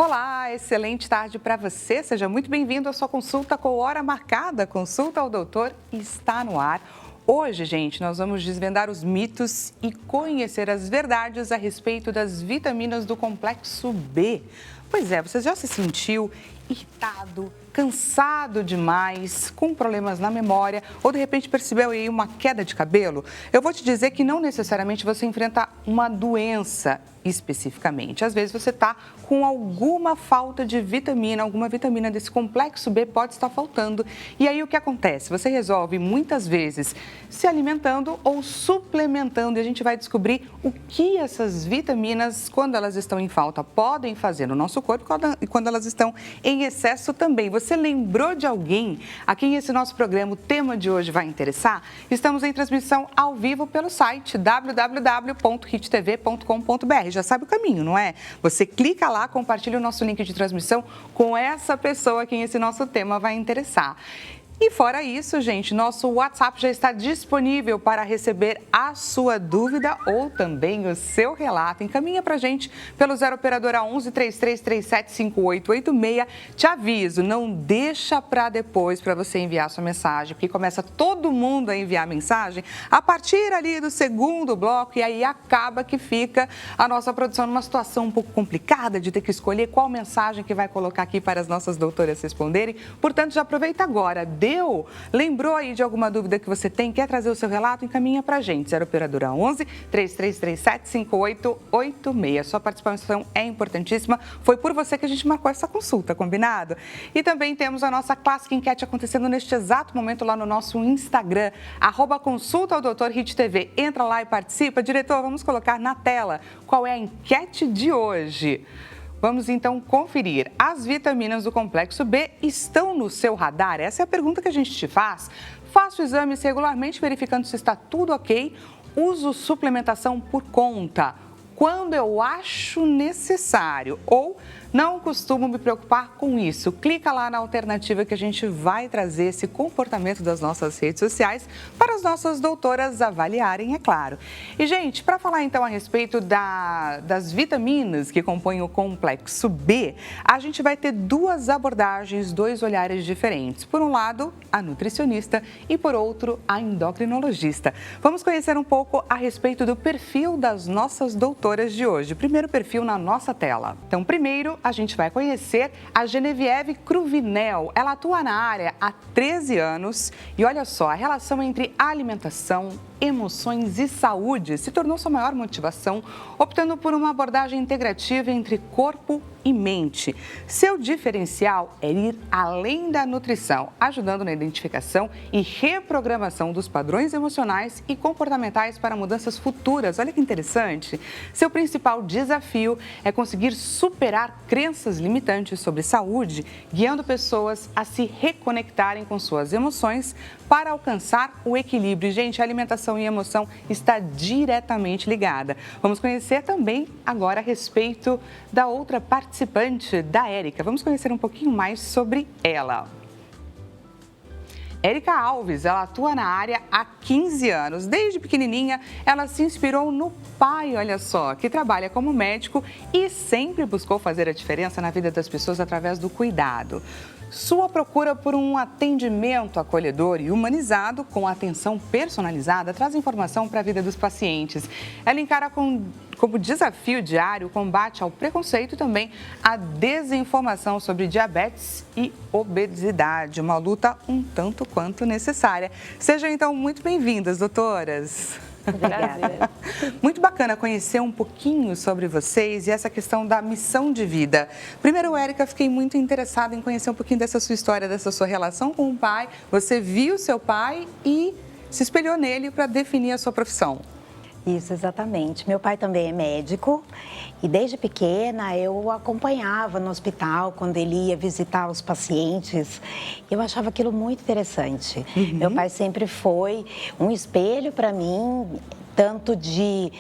Olá, excelente tarde para você. Seja muito bem-vindo à sua consulta com hora marcada. Consulta ao doutor está no ar. Hoje, gente, nós vamos desvendar os mitos e conhecer as verdades a respeito das vitaminas do complexo B. Pois é, você já se sentiu irritado, cansado demais, com problemas na memória ou de repente percebeu aí uma queda de cabelo? Eu vou te dizer que não necessariamente você enfrenta uma doença especificamente. Às vezes você está com alguma falta de vitamina, alguma vitamina desse complexo B pode estar faltando. E aí o que acontece? Você resolve muitas vezes se alimentando ou suplementando e a gente vai descobrir o que essas vitaminas, quando elas estão em falta, podem fazer no nosso corpo e quando elas estão em excesso também. Você lembrou de alguém a quem esse nosso programa, o tema de hoje, vai interessar? Estamos em transmissão ao vivo pelo site www.hittv.com.br. Já sabe o caminho, não é? Você clica lá, compartilha o nosso link de transmissão com essa pessoa a quem esse nosso tema vai interessar. E fora isso, gente, nosso WhatsApp já está disponível para receber a sua dúvida ou também o seu relato. Encaminha para a gente pelo 0 operadora 11 3337 5886. Te aviso, não deixa para depois para você enviar sua mensagem, porque começa todo mundo a enviar mensagem a partir ali do segundo bloco e aí acaba que fica a nossa produção numa situação um pouco complicada de ter que escolher qual mensagem que vai colocar aqui para as nossas doutoras responderem. Portanto, já aproveita agora. Lembrou aí de alguma dúvida que você tem? Quer trazer o seu relato? Encaminha para a gente. 0 operadora 11 3337 5886. Sua participação é importantíssima. Foi por você que a gente marcou essa consulta, combinado? E também temos a nossa clássica enquete acontecendo neste exato momento lá no nosso Instagram, @consulta ao Dr. Hit TV. Entra lá e participa. Diretor, vamos colocar na tela qual é a enquete de hoje. Vamos então conferir. As vitaminas do complexo B estão no seu radar? Essa é a pergunta que a gente te faz. Faça o exame regularmente verificando se está tudo ok. Uso suplementação por conta quando eu acho necessário ou não costumo me preocupar com isso. Clica lá na alternativa que a gente vai trazer esse comportamento das nossas redes sociais para as nossas doutoras avaliarem, é claro. E, gente, para falar então a respeito das vitaminas que compõem o complexo B, a gente vai ter duas abordagens, dois olhares diferentes. Por um lado, a nutricionista e por outro, a endocrinologista. Vamos conhecer um pouco a respeito do perfil das nossas doutoras de hoje. Primeiro perfil na nossa tela. Então, primeiro, a gente vai conhecer a Genevieve Cruvinel. Ela atua na área há 13 anos e olha só, a relação entre alimentação, emoções e saúde se tornou sua maior motivação, optando por uma abordagem integrativa entre corpo e mente. Seu diferencial é ir além da nutrição, ajudando na identificação e reprogramação dos padrões emocionais e comportamentais para mudanças futuras. Olha que interessante! Seu principal desafio é conseguir superar crenças limitantes sobre saúde, guiando pessoas a se reconectarem com suas emoções para alcançar o equilíbrio. Gente, a alimentação e emoção está diretamente ligada. Vamos conhecer também agora a respeito da outra participante, da Érica. Vamos conhecer um pouquinho mais sobre ela. Érica Alves, ela atua na área há 15 anos. Desde pequenininha, ela se inspirou no pai, olha só, que trabalha como médico e sempre buscou fazer a diferença na vida das pessoas através do cuidado. Sua procura por um atendimento acolhedor e humanizado, com atenção personalizada, traz informação para a vida dos pacientes. Ela encara como desafio diário o combate ao preconceito e também a desinformação sobre diabetes e obesidade, uma luta um tanto quanto necessária. Sejam então muito bem-vindas, doutoras. Obrigada. Muito bacana conhecer um pouquinho sobre vocês e essa questão da missão de vida. Primeiro, Érica, fiquei muito interessada em conhecer um pouquinho dessa sua história, dessa sua relação com o pai. Você viu seu pai e se espelhou nele para definir a sua profissão. Isso, exatamente. Meu pai também é médico e desde pequena eu o acompanhava no hospital quando ele ia visitar os pacientes. Eu achava aquilo muito interessante. Meu pai sempre foi um espelho para mim, tanto de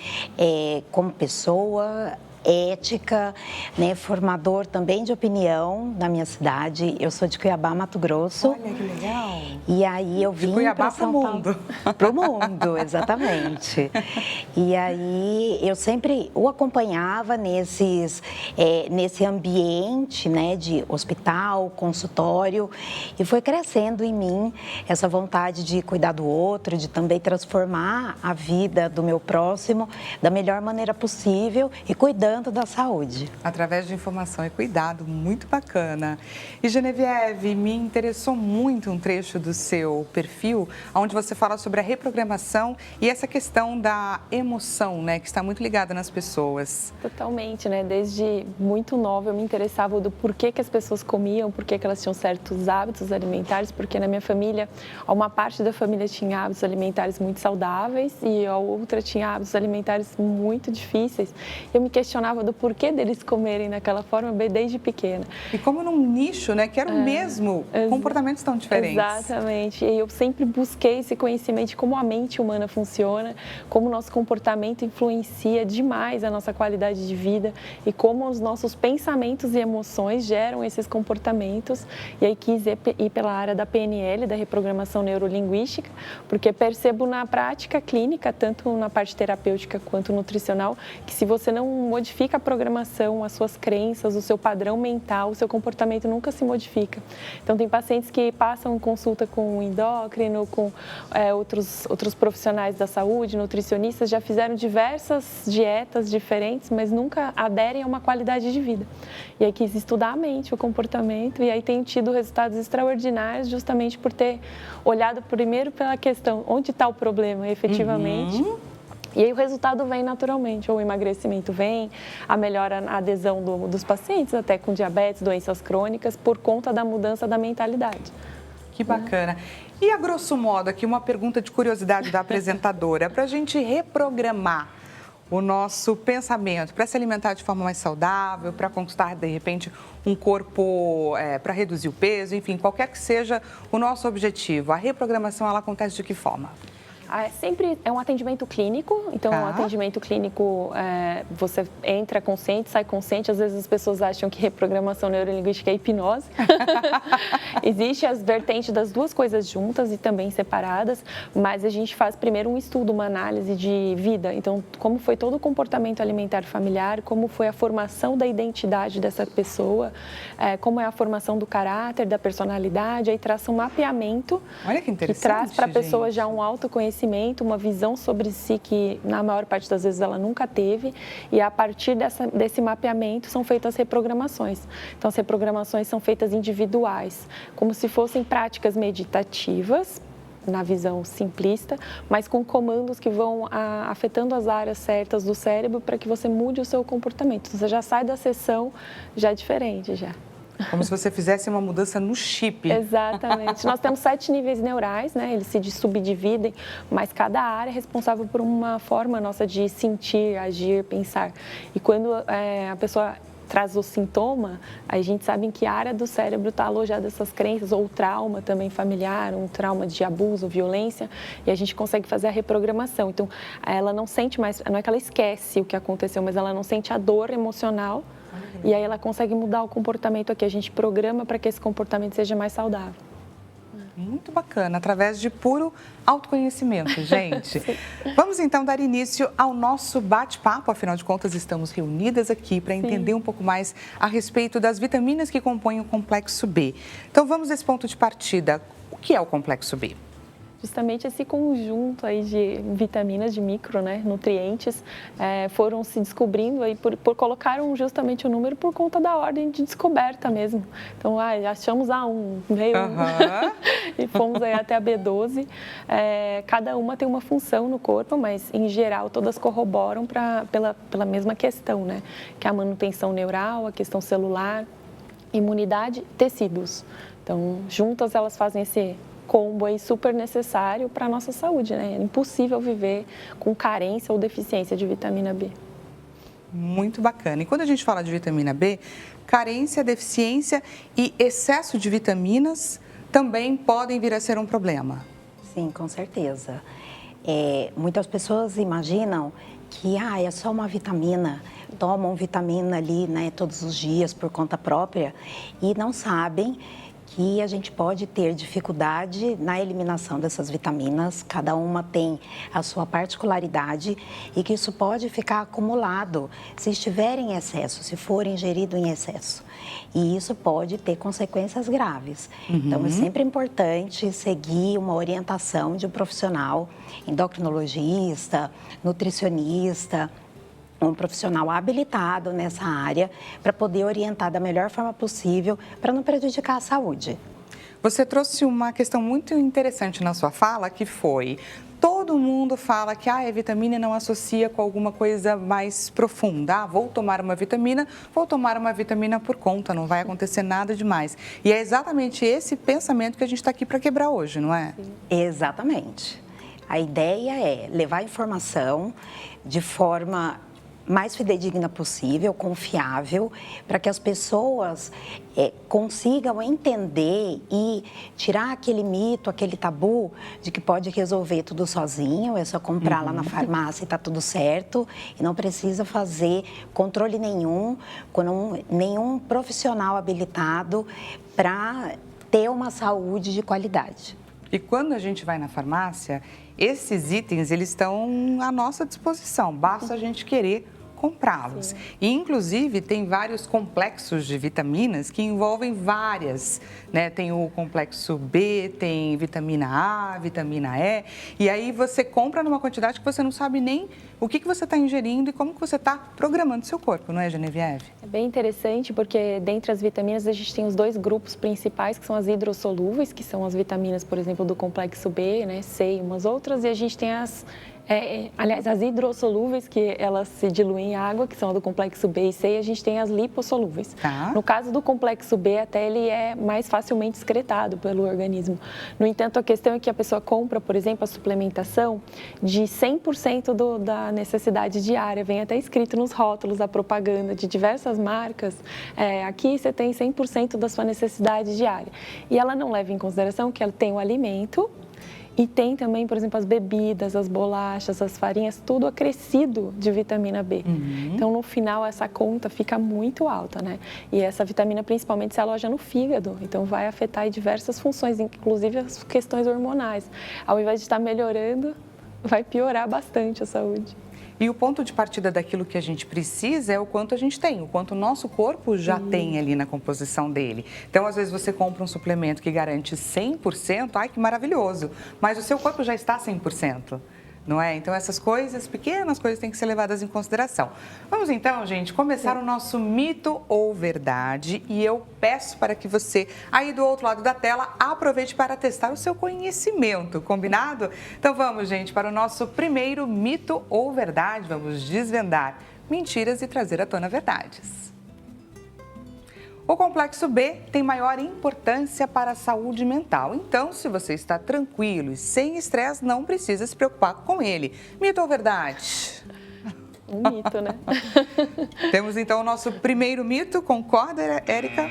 como pessoa, ética, né, formador também de opinião na minha cidade. Eu sou de Cuiabá, Mato Grosso. Olha que legal. E aí eu vim para São Paulo. Para o mundo, exatamente. E aí eu sempre o acompanhava nesse ambiente, né, de hospital, consultório, e foi crescendo em mim essa vontade de cuidar do outro, de também transformar a vida do meu próximo da melhor maneira possível e cuidando da saúde. Através de informação e cuidado, muito bacana. E Genevieve, me interessou muito um trecho do seu perfil, onde você fala sobre a reprogramação e essa questão da emoção, né, que está muito ligada nas pessoas. Totalmente, né? Desde muito nova eu me interessava do porquê que as pessoas comiam, porquê que elas tinham certos hábitos alimentares, porque na minha família, uma parte da família tinha hábitos alimentares muito saudáveis e a outra tinha hábitos alimentares muito difíceis. Eu me questionava do porquê deles comerem daquela forma desde pequena. E como num nicho, né, que era o mesmo, comportamentos tão diferentes. Exatamente. E eu sempre busquei esse conhecimento de como a mente humana funciona, como o nosso comportamento influencia demais a nossa qualidade de vida e como os nossos pensamentos e emoções geram esses comportamentos. E aí quis ir pela área da PNL, da reprogramação neurolinguística, porque percebo na prática clínica, tanto na parte terapêutica quanto nutricional, que se você não modifica a programação, as suas crenças, o seu padrão mental, o seu comportamento nunca se modifica. Então, tem pacientes que passam consulta com um endócrino, com outros profissionais da saúde, nutricionistas, já fizeram diversas dietas diferentes, mas nunca aderem a uma qualidade de vida. E aí quis estudar a mente, o comportamento, e aí tem tido resultados extraordinários justamente por ter olhado primeiro pela questão, onde está o problema efetivamente. E aí o resultado vem naturalmente, ou o emagrecimento vem, a melhora na adesão dos pacientes, até com diabetes, doenças crônicas, por conta da mudança da mentalidade. Que bacana. E a grosso modo, aqui uma pergunta de curiosidade da apresentadora, para a gente reprogramar o nosso pensamento, para se alimentar de forma mais saudável, para conquistar, de repente, um corpo, para reduzir o peso, enfim, qualquer que seja o nosso objetivo. A reprogramação, ela acontece de que forma? Sempre é um atendimento clínico, então um atendimento clínico, você entra consciente, sai consciente, às vezes as pessoas acham que reprogramação neurolinguística é hipnose. Existe as vertentes das duas coisas juntas e também separadas, mas a gente faz primeiro um estudo, uma análise de vida, então como foi todo o comportamento alimentar familiar, como foi a formação da identidade dessa pessoa, como é a formação do caráter, da personalidade, aí traça um mapeamento. Olha que interessante, que traz para a pessoa gente. Já um autoconhecimento, uma visão sobre si que, na maior parte das vezes, ela nunca teve. E, a partir desse mapeamento, são feitas reprogramações. Então, as reprogramações são feitas individuais, como se fossem práticas meditativas, na visão simplista, mas com comandos que vão afetando as áreas certas do cérebro para que você mude o seu comportamento. Então, você já sai da sessão já diferente, já. Como se você fizesse uma mudança no chip. Exatamente. Nós temos 7 níveis neurais, né? Eles se subdividem, mas cada área é responsável por uma forma nossa de sentir, agir, pensar. E quando a pessoa traz o sintoma, a gente sabe em que área do cérebro está alojada essas crenças, ou trauma também familiar, um trauma de abuso, violência, e a gente consegue fazer a reprogramação. Então, ela não sente mais, não é que ela esquece o que aconteceu, mas ela não sente a dor emocional. E aí ela consegue mudar o comportamento aqui, a gente programa para que esse comportamento seja mais saudável. Muito bacana, através de puro autoconhecimento, gente. Vamos então dar início ao nosso bate-papo, afinal de contas estamos reunidas aqui para entender um pouco mais a respeito das vitaminas que compõem o complexo B. Então vamos nesse ponto de partida, o que é o complexo B? Justamente esse conjunto aí de vitaminas, de nutrientes, foram se descobrindo aí por colocaram justamente o número por conta da ordem de descoberta mesmo. Então, achamos A1, veio e fomos aí até a B12. Cada uma tem uma função no corpo, mas em geral todas corroboram pela mesma questão, né? Que é a manutenção neural, a questão celular, imunidade, tecidos. Então, juntas elas fazem esse combo aí super necessário para a nossa saúde, né? É impossível viver com carência ou deficiência de vitamina B. Muito bacana. E quando a gente fala de vitamina B, carência, deficiência e excesso de vitaminas também podem vir a ser um problema. Sim, com certeza. Muitas pessoas imaginam que é só uma vitamina, tomam vitamina ali, né, todos os dias por conta própria e não sabem que a gente pode ter dificuldade na eliminação dessas vitaminas, cada uma tem a sua particularidade e que isso pode ficar acumulado se estiver em excesso, se for ingerido em excesso. E isso pode ter consequências graves. Então, é sempre importante seguir uma orientação de um profissional, endocrinologista, nutricionista, um profissional habilitado nessa área para poder orientar da melhor forma possível para não prejudicar a saúde. Você trouxe uma questão muito interessante na sua fala, que foi: todo mundo fala que a vitamina não associa com alguma coisa mais profunda. Vou tomar uma vitamina por conta, não vai acontecer nada demais. E é exatamente esse pensamento que a gente está aqui para quebrar hoje, não é? Sim. Exatamente. A ideia é levar informação de forma mais fidedigna possível, confiável, para que as pessoas consigam entender e tirar aquele mito, aquele tabu de que pode resolver tudo sozinho, é só comprar lá na farmácia e está tudo certo, e não precisa fazer controle nenhum, com nenhum profissional habilitado para ter uma saúde de qualidade. E quando a gente vai na farmácia, esses itens, eles estão à nossa disposição, basta a gente querer comprá-los. E, inclusive, tem vários complexos de vitaminas que envolvem várias, né? Tem o complexo B, tem vitamina A, vitamina E, e aí você compra numa quantidade que você não sabe nem o que você está ingerindo e como que você está programando seu corpo, não é, Genevieve? É bem interessante porque dentre as vitaminas a gente tem os dois grupos principais, que são as hidrossolúveis, que são as vitaminas, por exemplo, do complexo B, né, C e umas outras, e a gente tem as hidrossolúveis, que elas se diluem em água, que são a do complexo B e C, e a gente tem as lipossolúveis. No caso do complexo B, até ele é mais facilmente excretado pelo organismo. No entanto, a questão é que a pessoa compra, por exemplo, a suplementação de 100% da necessidade diária, vem até escrito nos rótulos, a propaganda de diversas marcas, aqui você tem 100% da sua necessidade diária. E ela não leva em consideração que ela tem o alimento, e tem também, por exemplo, as bebidas, as bolachas, as farinhas, tudo acrescido de vitamina B. Então, no final, essa conta fica muito alta, né? E essa vitamina, principalmente, se aloja no fígado. Então, vai afetar diversas funções, inclusive as questões hormonais. Ao invés de estar melhorando, vai piorar bastante a saúde. E o ponto de partida daquilo que a gente precisa é o quanto a gente tem, o quanto o nosso corpo já tem ali na composição dele. Então, às vezes, você compra um suplemento que garante 100%, ai, que maravilhoso, mas o seu corpo já está 100%. Não é? Então, essas coisas, pequenas coisas, têm que ser levadas em consideração. Vamos então, gente, começar o nosso mito ou verdade. E eu peço para que você, aí do outro lado da tela, aproveite para testar o seu conhecimento, combinado? Então, vamos, gente, para o nosso primeiro mito ou verdade. Vamos desvendar mentiras e trazer à tona verdades. O complexo B tem maior importância para a saúde mental. Então, se você está tranquilo e sem estresse, não precisa se preocupar com ele. Mito ou verdade? Um mito, né? Temos então o nosso primeiro mito. Concorda, Érica?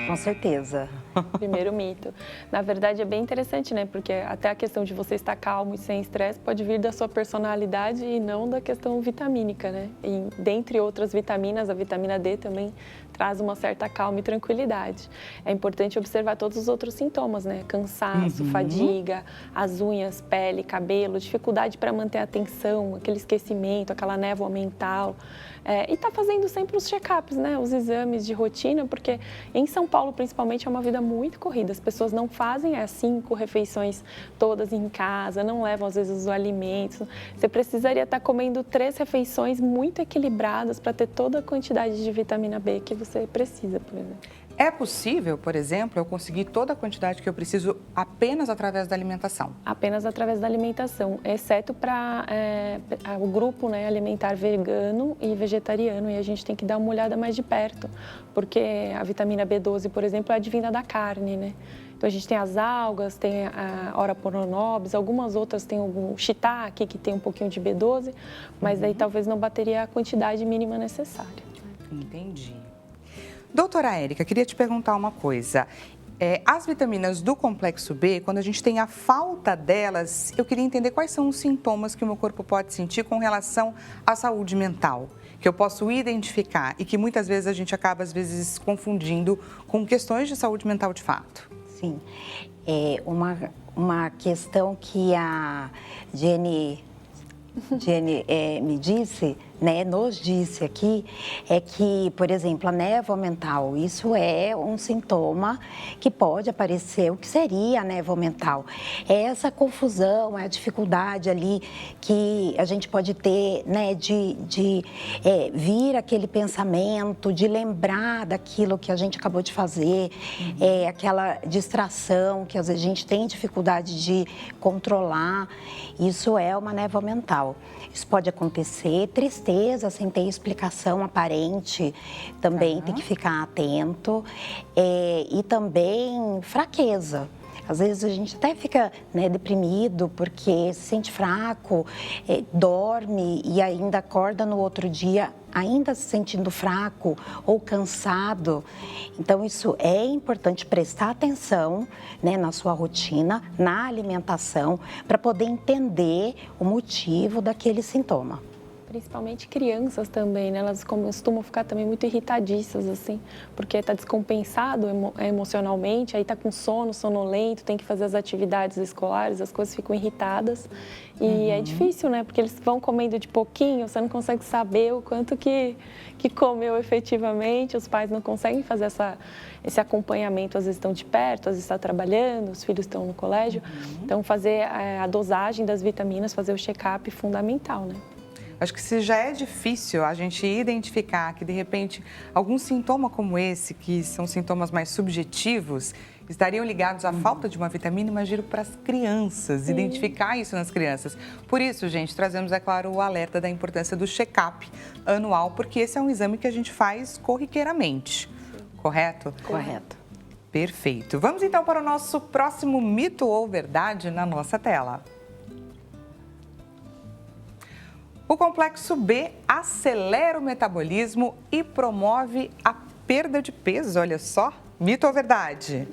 Com certeza. Primeiro mito. Na verdade, é bem interessante, né? Porque até a questão de você estar calmo e sem estresse pode vir da sua personalidade e não da questão vitamínica, né? E dentre outras vitaminas, a vitamina D também traz uma certa calma e tranquilidade. É importante observar todos os outros sintomas, né? Cansaço, fadiga, as unhas, pele, cabelo, dificuldade para manter a atenção, aquele esquecimento, aquela névoa mental. E tá fazendo sempre os check-ups, né? Os exames de rotina, porque em São Paulo, principalmente, é uma vida muito corrida. As pessoas não fazem as 5 refeições todas em casa, não levam, às vezes, os alimentos. Você precisaria estar comendo 3 refeições muito equilibradas para ter toda a quantidade de vitamina B que você precisa, por exemplo. É possível, por exemplo, eu conseguir toda a quantidade que eu preciso apenas através da alimentação? Apenas através da alimentação, exceto para o grupo, né, alimentar vegano e vegetariano. E a gente tem que dar uma olhada mais de perto, porque a vitamina B12, por exemplo, é advinda da carne, né? Então, a gente tem as algas, tem a Ora Poronobis, algumas outras tem o shiitake, que tem um pouquinho de B12, mas aí talvez não bateria a quantidade mínima necessária. Entendi. Doutora Érica, queria te perguntar uma coisa. As vitaminas do complexo B, quando a gente tem a falta delas, eu queria entender quais são os sintomas que o meu corpo pode sentir com relação à saúde mental, que eu posso identificar e que muitas vezes a gente acaba, às vezes, confundindo com questões de saúde mental de fato. Sim, é uma questão que a Jenny me disse, né, nos disse aqui, é que, por exemplo, a névoa mental, isso é um sintoma que pode aparecer. O que seria a névoa mental? É essa confusão, é a dificuldade ali que a gente pode ter, né, de vir aquele pensamento, de lembrar daquilo que a gente acabou de fazer, aquela distração que às vezes a gente tem dificuldade de controlar. Isso é uma névoa mental. Isso pode acontecer, tristeza sem ter explicação aparente, também tem que ficar atento, e também fraqueza. Às vezes a gente até fica, né, deprimido porque se sente fraco, dorme e ainda acorda no outro dia ainda se sentindo fraco ou cansado. Então isso é importante prestar atenção, né, na sua rotina, na alimentação, para poder entender o motivo daquele sintoma. Principalmente crianças também, né? Elas costumam ficar também muito irritadiças, assim, porque está descompensado emocionalmente, aí está com sono, sonolento, tem que fazer as atividades escolares, as coisas ficam irritadas. E é difícil, né? Porque eles vão comendo de pouquinho, você não consegue saber o quanto que comeu efetivamente, os pais não conseguem fazer esse acompanhamento, às vezes estão de perto, às vezes estão trabalhando, os filhos estão no colégio. Então, fazer a dosagem das vitaminas, fazer o check-up é fundamental, né? Acho que se já é difícil a gente identificar que, de repente, algum sintoma como esse, que são sintomas mais subjetivos, estariam ligados à falta de uma vitamina, imagino para as crianças, identificar isso nas crianças. Por isso, gente, trazemos, é claro, o alerta da importância do check-up anual, porque esse é um exame que a gente faz corriqueiramente, correto? Correto. Perfeito. Vamos então para o nosso próximo mito ou verdade na nossa tela. O complexo B acelera o metabolismo e promove a perda de peso, olha só. Mito ou verdade?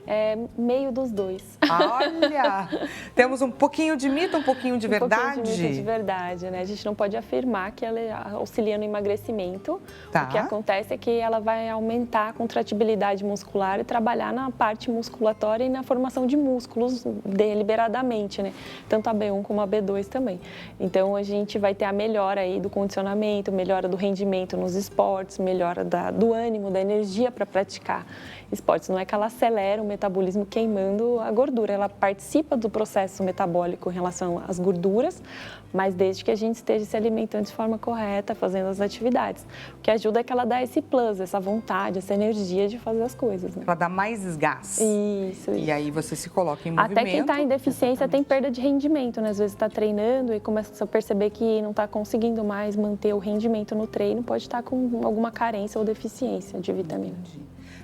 É meio dos dois. Olha, temos um pouquinho de mito, um pouquinho de verdade? Um pouquinho de mito de verdade, né? A gente não pode afirmar que ela auxilia no emagrecimento. Tá. O que acontece é que ela vai aumentar a contratibilidade muscular e trabalhar na parte musculatória e na formação de músculos deliberadamente, né? Tanto a B1 como a B2 também. Então, a gente vai ter a melhora aí do condicionamento, melhora do rendimento nos esportes, melhora do ânimo, da energia para praticar esportes. Não é que ela acelera o metabolismo queimando a gordura, ela participa do processo metabólico em relação às gorduras, mas desde que a gente esteja se alimentando de forma correta, fazendo as atividades. O que ajuda é que ela dá esse plus, essa vontade, essa energia de fazer as coisas, né? Ela dá mais desgaste. Isso. E aí você se coloca em movimento. Até quem está em deficiência tem perda de rendimento, né? Às vezes está treinando e começa a perceber que não está conseguindo mais manter o rendimento no treino, pode estar com alguma carência ou deficiência de vitamina.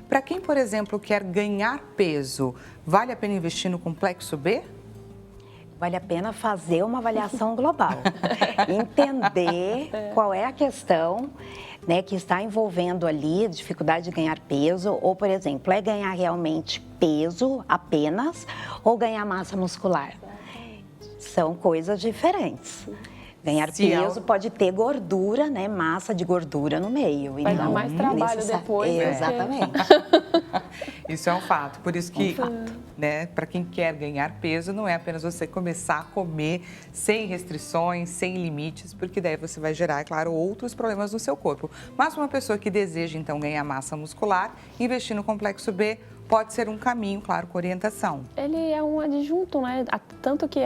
Para quem, por exemplo, quer ganhar peso, vale a pena investir no complexo B? Vale a pena fazer uma avaliação global, entender qual é a questão, né, que está envolvendo ali a dificuldade de ganhar peso, ou, por exemplo, é ganhar realmente peso apenas ou ganhar massa muscular. São coisas diferentes. Ganhar peso pode ter gordura, né? Massa de gordura no meio. Vai dar mais trabalho depois. Exatamente. Isso é um fato. Por isso que, né, para quem quer ganhar peso, não é apenas você começar a comer sem restrições, sem limites, porque daí você vai gerar, é claro, outros problemas no seu corpo. Mas uma pessoa que deseja, então, ganhar massa muscular, investir no complexo B pode ser um caminho, claro, com orientação. Ele é um adjunto, né? Tanto que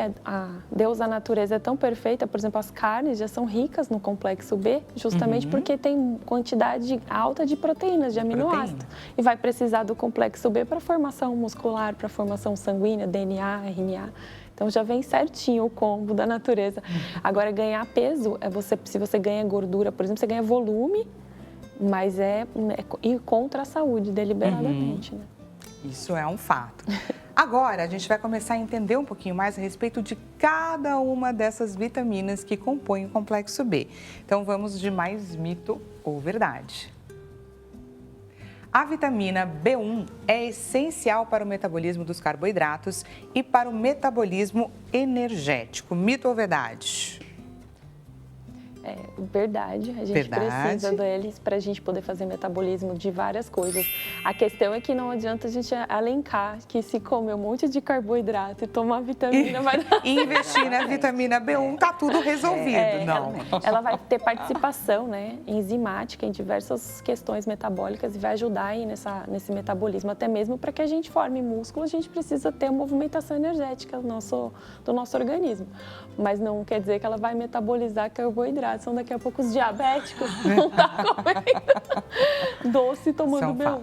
Deus, a natureza é tão perfeita, por exemplo, as carnes já são ricas no complexo B, justamente porque tem quantidade alta de proteínas, de aminoácidos. E vai precisar do complexo B para formação muscular, para formação sanguínea, DNA, RNA. Então já vem certinho o combo da natureza. Agora, ganhar peso, se você ganha gordura, por exemplo, você ganha volume, mas é ir contra a saúde, deliberadamente, né? Isso é um fato. Agora, a gente vai começar a entender um pouquinho mais a respeito de cada uma dessas vitaminas que compõem o complexo B. Então, vamos de mais mito ou verdade. A vitamina B1 é essencial para o metabolismo dos carboidratos e para o metabolismo energético. Mito ou verdade? É verdade, a gente precisa deles para a gente poder fazer metabolismo de várias coisas. A questão é que não adianta a gente alencar que se comer um monte de carboidrato e tomar vitamina vai dar... E investir na vitamina B1, tá tudo resolvido, não. Ela vai ter participação, né, enzimática em diversas questões metabólicas e vai ajudar aí nesse metabolismo. Até mesmo para que a gente forme músculo, a gente precisa ter uma movimentação energética do nosso organismo. Mas não quer dizer que ela vai metabolizar carboidrato. São daqui a pouco os diabéticos não tá comendo doce e tomando B1.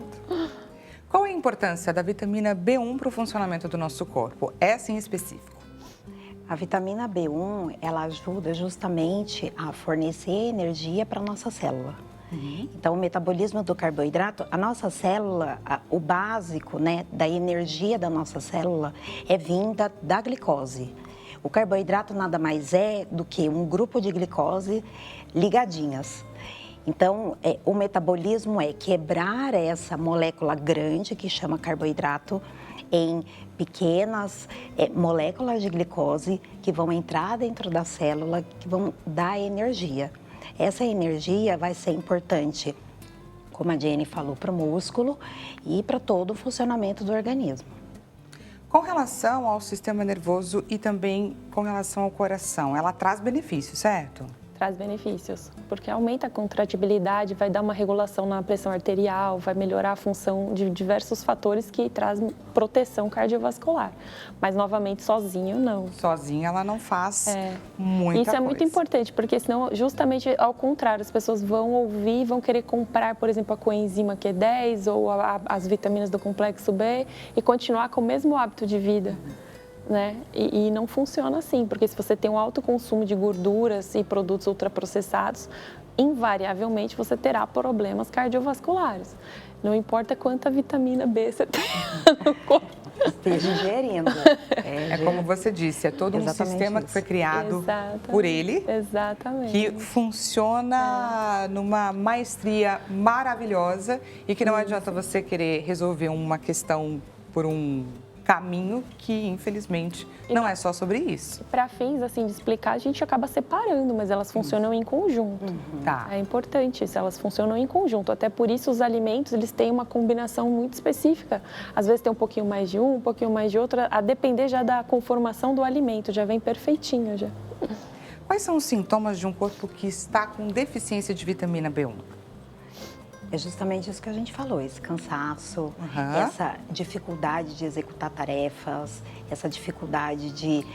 Qual é a importância da vitamina B1 para o funcionamento do nosso corpo? Essa em específico. A vitamina B1, ela ajuda justamente a fornecer energia para a nossa célula. Então, o metabolismo do carboidrato, a nossa célula, o básico, né, da energia da nossa célula é vinda da glicose. O carboidrato nada mais é do que um grupo de glicose ligadinhas. Então, o metabolismo é quebrar essa molécula grande, que chama carboidrato, em pequenas moléculas de glicose que vão entrar dentro da célula, que vão dar energia. Essa energia vai ser importante, como a Jenny falou, para o músculo e para todo o funcionamento do organismo. Com relação ao sistema nervoso e também com relação ao coração, ela traz benefícios, certo? Traz benefícios, porque aumenta a contratibilidade, vai dar uma regulação na pressão arterial, vai melhorar a função de diversos fatores que trazem proteção cardiovascular. Mas, novamente, sozinho, não. Sozinha ela não faz muita coisa. Isso é muito importante, porque senão, justamente ao contrário, as pessoas vão ouvir, vão querer comprar, por exemplo, a coenzima Q10 ou as vitaminas do complexo B e continuar com o mesmo hábito de vida. Né? E não funciona assim, porque se você tem um alto consumo de gorduras e produtos ultraprocessados, invariavelmente você terá problemas cardiovasculares. Não importa quanta vitamina B você tem no corpo. Esteja ingerindo. É como você disse, é todo um sistema que foi criado por ele, que funciona numa maestria maravilhosa e que não adianta você querer resolver uma questão por um caminho que, infelizmente, não é só sobre isso. Para fins assim de explicar, a gente acaba separando, mas elas funcionam em conjunto. Tá. É importante isso, elas funcionam em conjunto. Até por isso os alimentos, eles têm uma combinação muito específica. Às vezes tem um pouquinho mais de um pouquinho mais de outro, a depender já da conformação do alimento, já vem perfeitinho já. Quais são os sintomas de um corpo que está com deficiência de vitamina B1? É justamente isso que a gente falou, esse cansaço, essa dificuldade de executar tarefas, essa dificuldade de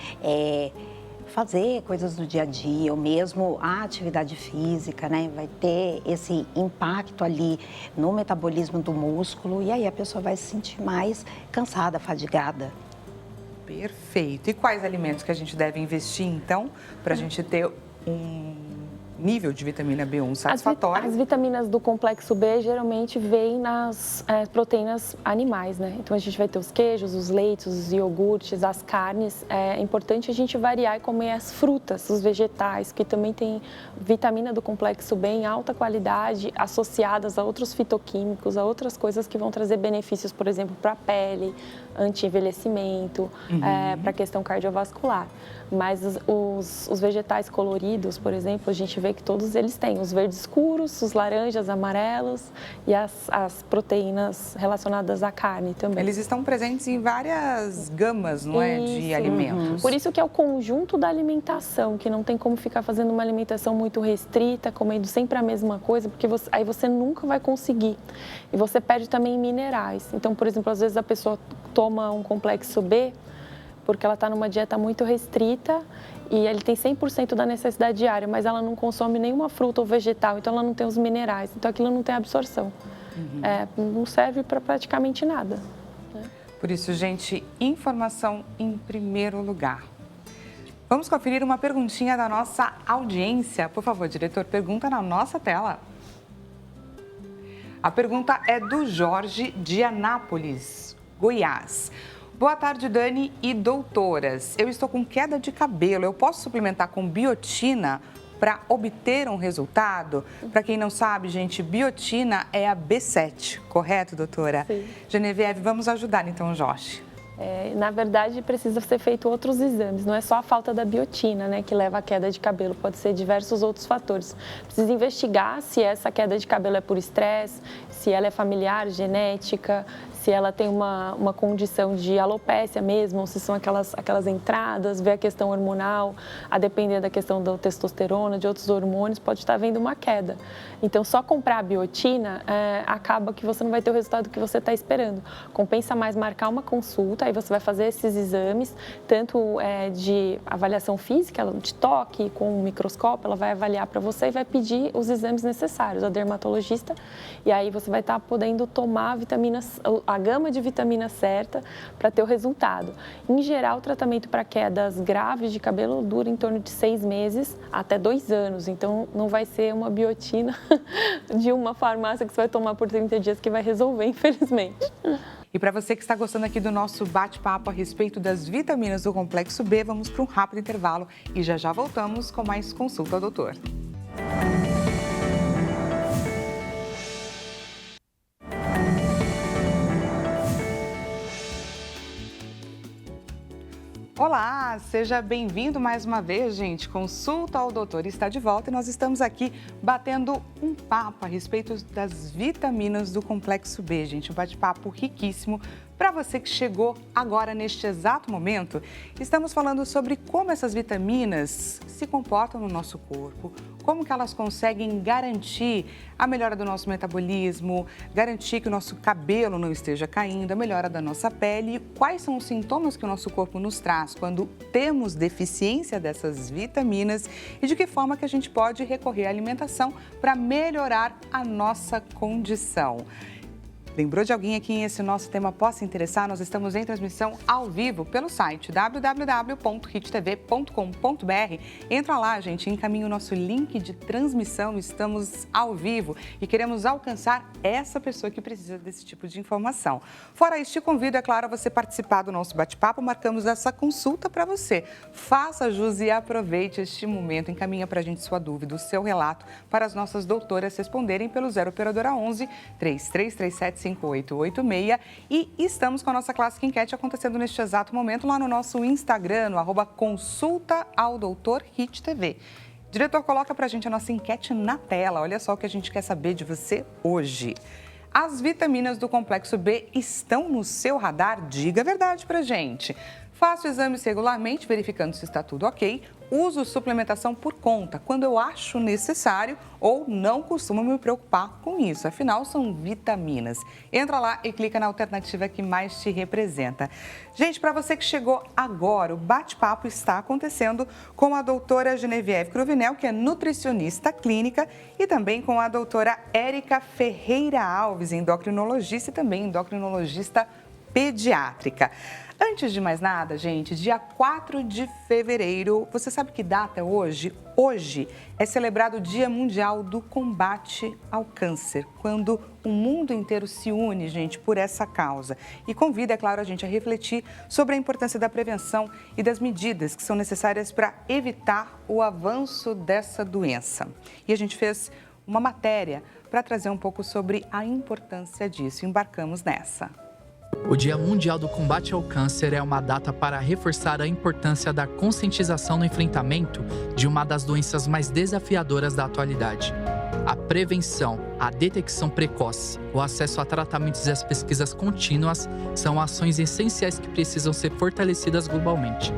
fazer coisas do dia a dia, ou mesmo a atividade física, né? Vai ter esse impacto ali no metabolismo do músculo e aí a pessoa vai se sentir mais cansada, fadigada. Perfeito. E quais alimentos que a gente deve investir, então, para a gente ter um nível de vitamina B1 satisfatório? As vitaminas do complexo B geralmente vêm nas proteínas animais, né? Então a gente vai ter os queijos, os leites, os iogurtes, as carnes. É importante a gente variar e comer as frutas, os vegetais, que também tem vitamina do complexo B em alta qualidade, associadas a outros fitoquímicos, a outras coisas que vão trazer benefícios, por exemplo, para a pele, anti-envelhecimento, para a questão cardiovascular. Mas os vegetais coloridos, por exemplo, a gente vê que todos eles têm os verdes escuros, os laranjas, amarelos e as proteínas relacionadas à carne também. Eles estão presentes em várias gamas, não é, de alimentos. Por isso que é o conjunto da alimentação, que não tem como ficar fazendo uma alimentação muito restrita, comendo sempre a mesma coisa, porque aí você nunca vai conseguir. E você perde também minerais. Então, por exemplo, às vezes a pessoa toma um complexo B, porque ela está numa dieta muito restrita e ele tem 100% da necessidade diária, mas ela não consome nenhuma fruta ou vegetal, então ela não tem os minerais, então aquilo não tem absorção. Não serve para praticamente nada. Por isso, gente, informação em primeiro lugar. Vamos conferir uma perguntinha da nossa audiência. Por favor, diretor, pergunta na nossa tela. A pergunta é do Jorge de Anápolis, Goiás. Boa tarde, Dani e doutoras. Eu estou com queda de cabelo. Eu posso suplementar com biotina para obter um resultado? Para quem não sabe, gente, biotina é a B7, correto, doutora? Sim. Genevieve, vamos ajudar então, Jorge. Na verdade, precisa ser feito outros exames, não é só a falta da biotina, né, que leva à queda de cabelo, pode ser diversos outros fatores. Precisa investigar se essa queda de cabelo é por estresse, se ela é familiar, genética, se ela tem uma condição de alopécia mesmo, ou se são aquelas entradas, ver a questão hormonal, a depender da questão da testosterona, de outros hormônios, pode estar havendo uma queda. Então, só comprar a biotina acaba que você não vai ter o resultado que você está esperando. Compensa mais marcar uma consulta, aí você vai fazer esses exames, tanto de avaliação física, de toque, com um microscópio, ela vai avaliar para você e vai pedir os exames necessários, a dermatologista, e aí você vai estar podendo tomar vitaminas, a gama de vitamina certa para ter o resultado. Em geral, o tratamento para quedas graves de cabelo dura em torno de 6 meses até 2 anos, então não vai ser uma biotina de uma farmácia que você vai tomar por 30 dias que vai resolver, infelizmente. E para você que está gostando aqui do nosso bate-papo a respeito das vitaminas do complexo B, vamos para um rápido intervalo e já voltamos com mais consulta ao doutor. Olá, seja bem-vindo mais uma vez, gente. Consulta ao doutor está de volta e nós estamos aqui batendo um papo a respeito das vitaminas do complexo B, gente. Um bate-papo riquíssimo. Para você que chegou agora neste exato momento, estamos falando sobre como essas vitaminas se comportam no nosso corpo, como que elas conseguem garantir a melhora do nosso metabolismo, garantir que o nosso cabelo não esteja caindo, a melhora da nossa pele, quais são os sintomas que o nosso corpo nos traz quando temos deficiência dessas vitaminas e de que forma que a gente pode recorrer à alimentação para melhorar a nossa condição. Lembrou de alguém a quem esse nosso tema possa interessar? Nós estamos em transmissão ao vivo pelo site www.hittv.com.br. Entra lá, gente, encaminha o nosso link de transmissão. Estamos ao vivo e queremos alcançar essa pessoa que precisa desse tipo de informação. Fora isso, te convido, é claro, a você participar do nosso bate-papo. Marcamos essa consulta para você. Faça jus e aproveite este momento. Encaminha para a gente sua dúvida, o seu relato, para as nossas doutoras responderem pelo 0 Operadora 11 3337 5886 e estamos com a nossa clássica enquete acontecendo neste exato momento lá no nosso Instagram, no @consultaaldoutorhittv. Diretor, coloca pra gente a nossa enquete na tela. Olha só o que a gente quer saber de você hoje. As vitaminas do complexo B estão no seu radar? Diga a verdade pra gente. Faço exames regularmente, verificando se está tudo ok. Uso suplementação por conta, quando eu acho necessário ou não costumo me preocupar com isso. Afinal, são vitaminas. Entra lá e clica na alternativa que mais te representa. Gente, para você que chegou agora, o bate-papo está acontecendo com a doutora Genevieve Cruvinel, que é nutricionista clínica, e também com a doutora Érica Ferreira Alves, endocrinologista e também endocrinologista pediátrica. Antes de mais nada, gente, dia 4 de fevereiro, você sabe que data é hoje? Hoje é celebrado o Dia Mundial do Combate ao Câncer, quando o mundo inteiro se une, gente, por essa causa. E convida, é claro, a gente a refletir sobre a importância da prevenção e das medidas que são necessárias para evitar o avanço dessa doença. E a gente fez uma matéria para trazer um pouco sobre a importância disso. Embarcamos nessa. O Dia Mundial do Combate ao Câncer é uma data para reforçar a importância da conscientização no enfrentamento de uma das doenças mais desafiadoras da atualidade. A prevenção, a detecção precoce, o acesso a tratamentos e as pesquisas contínuas são ações essenciais que precisam ser fortalecidas globalmente.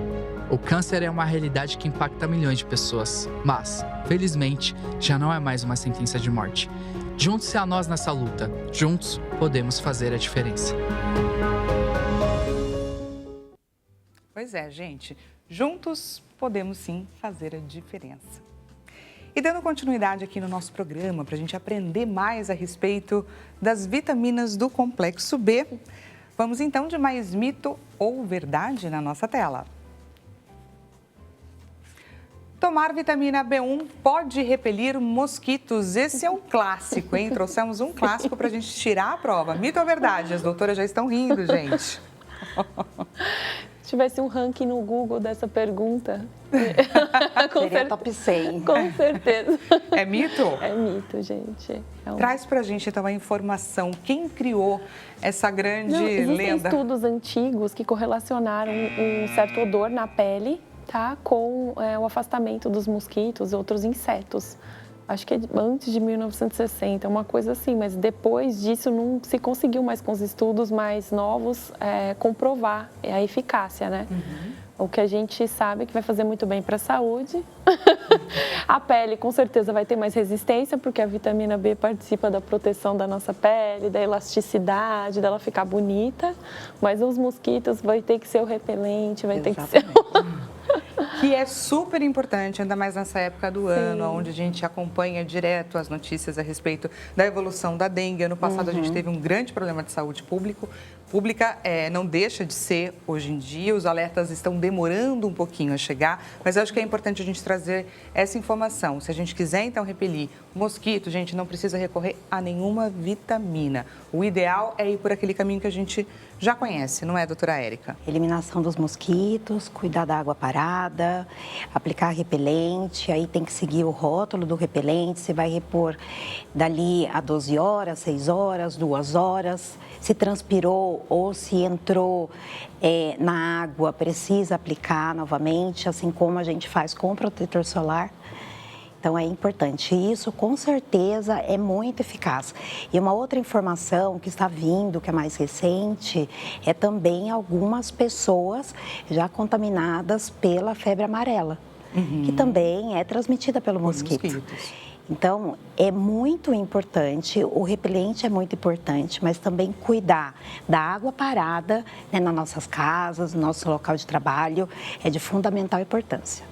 O câncer é uma realidade que impacta milhões de pessoas, mas, felizmente, já não é mais uma sentença de morte. Junte-se a nós nessa luta. Juntos, podemos fazer a diferença. Pois é, gente. Juntos, podemos sim fazer a diferença. E dando continuidade aqui no nosso programa, para a gente aprender mais a respeito das vitaminas do complexo B, vamos então de mais mito ou verdade na nossa tela. Tomar vitamina B1 pode repelir mosquitos. Esse é um clássico, hein? Trouxemos um clássico para a gente tirar a prova. Mito ou verdade? As doutoras já estão rindo, gente. Se tivesse um ranking no Google dessa pergunta, Seria top 100. Com certeza. É mito? É mito, gente. Traz pra gente, então, a informação. Quem criou essa grande Existem lenda? estudos antigos que correlacionaram um certo odor na pele, tá, com o afastamento dos mosquitos e outros insetos. Acho que é antes de 1960, uma coisa assim, mas depois disso não se conseguiu mais com os estudos mais novos comprovar a eficácia, né? O que a gente sabe é que vai fazer muito bem para a saúde. A pele, com certeza, vai ter mais resistência, porque a vitamina B participa da proteção da nossa pele, da elasticidade, dela ficar bonita. Mas os mosquitos vai ter que ser o repelente, vai ter que ser... Que é super importante, ainda mais nessa época do ano, onde a gente acompanha direto as notícias a respeito da evolução da dengue. Ano passado a gente teve um grande problema de saúde pública, não deixa de ser hoje em dia, os alertas estão demorando um pouquinho a chegar, mas eu acho que é importante a gente trazer essa informação. Se a gente quiser, então, repelir mosquito, gente, não precisa recorrer a nenhuma vitamina. O ideal é ir por aquele caminho que a gente já conhece, não é, doutora Érica? Eliminação dos mosquitos, cuidar da água parada, aplicar repelente, aí tem que seguir o rótulo do repelente, você vai repor dali a 12 horas, 6 horas, 2 horas. Se transpirou ou se entrou na água, precisa aplicar novamente, assim como a gente faz com o protetor solar. Então, é importante. Isso, com certeza, é muito eficaz. E uma outra informação que está vindo, que é mais recente, é também algumas pessoas já contaminadas pela febre amarela, que também é transmitida pelo mosquito. Então, é muito importante, o repelente é muito importante, mas também cuidar da água parada, né, nas nossas casas, no nosso local de trabalho, é de fundamental importância.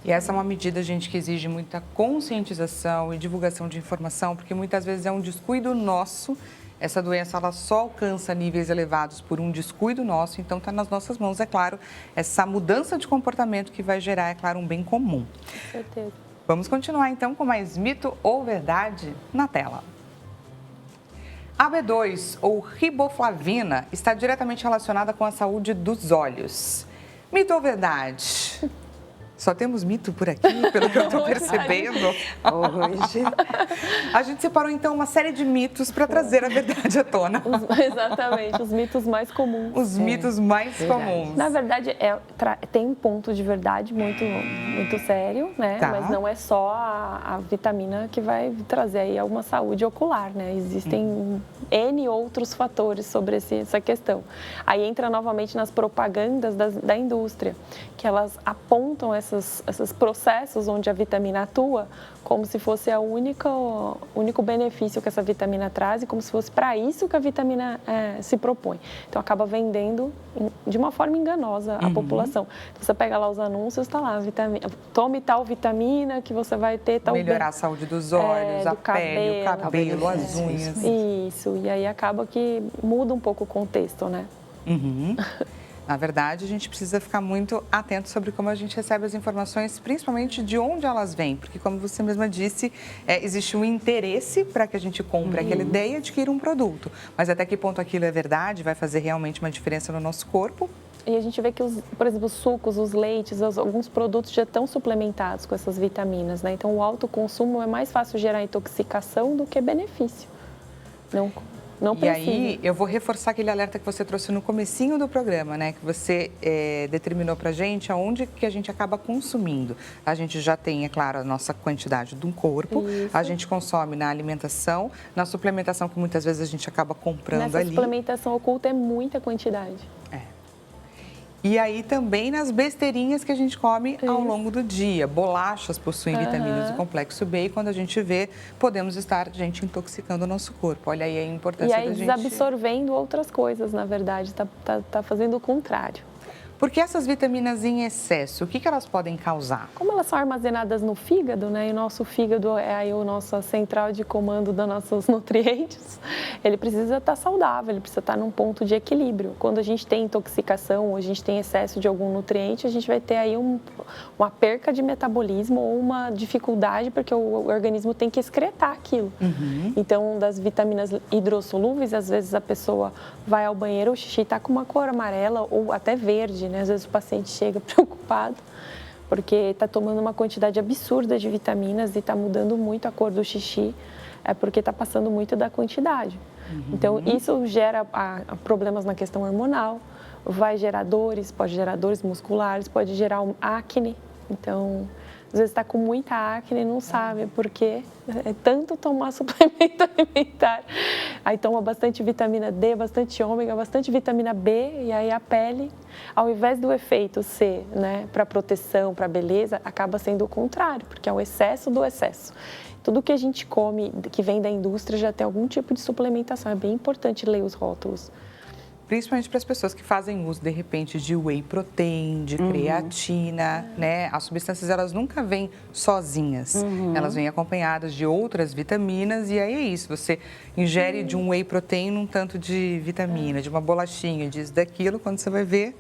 E essa é uma medida, gente, que exige muita conscientização e divulgação de informação, porque muitas vezes é um descuido nosso. Essa doença, ela só alcança níveis elevados por um descuido nosso, então está nas nossas mãos, é claro, essa mudança de comportamento que vai gerar, é claro, um bem comum. Com certeza. Vamos continuar, então, com mais mito ou verdade na tela. A B2, ou riboflavina, está diretamente relacionada com a saúde dos olhos. Mito ou verdade? Só temos mito por aqui, pelo que eu estou percebendo. Hoje. A gente separou, então, uma série de mitos para trazer a verdade à tona. Exatamente, os mitos mais comuns. Os mitos mais comuns. Na verdade, tem um ponto de verdade muito sério, né? Tá. Mas não é só a vitamina que vai trazer aí alguma saúde ocular, né? Existem N outros fatores sobre essa questão. Aí entra novamente nas propagandas da indústria, que elas apontam esses processos onde a vitamina atua como se fosse o único benefício que essa vitamina traz e como se fosse para isso que a vitamina se propõe. Então, acaba vendendo de uma forma enganosa a população. Então, você pega lá os anúncios, está lá, tome tal vitamina que você vai ter tal... Melhorar a saúde dos olhos, a pele, o cabelo, as unhas. Isso, e aí acaba que muda um pouco o contexto, né? Na verdade, a gente precisa ficar muito atento sobre como a gente recebe as informações, principalmente de onde elas vêm, porque, como você mesma disse, existe um interesse para que a gente compre aquela ideia e adquira um produto. Mas até que ponto aquilo é verdade, vai fazer realmente uma diferença no nosso corpo? E a gente vê que, por exemplo, os sucos, os leites, alguns produtos já estão suplementados com essas vitaminas, né? Então, o alto consumo é mais fácil gerar intoxicação do que benefício. Não precisa. E aí, eu vou reforçar aquele alerta que você trouxe no comecinho do programa, né? Que você determinou pra gente aonde que a gente acaba consumindo. A gente já tem, é claro, a nossa quantidade do corpo. Isso. A gente consome na alimentação, na suplementação, que muitas vezes a gente acaba comprando ali. Nessa suplementação oculta é muita quantidade. E aí também nas besteirinhas que a gente come ao longo do dia. Bolachas possuem vitaminas do complexo B e quando a gente vê, podemos estar, gente, intoxicando o nosso corpo. Olha aí a importância da gente... E aí desabsorvendo outras coisas, na verdade, tá fazendo o contrário. Porque essas vitaminas em excesso, o que elas podem causar? Como elas são armazenadas no fígado, né? E o nosso fígado é aí a nossa central de comando dos nossos nutrientes, ele precisa estar saudável, ele precisa estar num ponto de equilíbrio. Quando a gente tem intoxicação ou a gente tem excesso de algum nutriente, a gente vai ter aí uma perca de metabolismo ou uma dificuldade, porque o organismo tem que excretar aquilo. Então, das vitaminas hidrossolúveis, às vezes a pessoa vai ao banheiro, o xixi está com uma cor amarela ou até verde, né? Às vezes o paciente chega preocupado porque está tomando uma quantidade absurda de vitaminas e está mudando muito a cor do xixi, é porque está passando muito da quantidade. Então, isso gera problemas na questão hormonal, vai gerar dores, pode gerar dores musculares, pode gerar acne. Então, às vezes está com muita acne e não sabe por quê. É tanto tomar suplemento alimentar. Aí toma bastante vitamina D, bastante ômega, bastante vitamina B, e aí a pele, ao invés do efeito ser, né, para proteção, para beleza, acaba sendo o contrário, porque é o excesso do excesso. Tudo que a gente come, que vem da indústria, já tem algum tipo de suplementação. É bem importante ler os rótulos. Principalmente para as pessoas que fazem uso, de repente, de whey protein, de creatina, né? As substâncias, elas nunca vêm sozinhas. Elas vêm acompanhadas de outras vitaminas e aí é isso. Você ingere de um whey protein um tanto de vitamina, de uma bolachinha, disso, daquilo, quando você vai ver,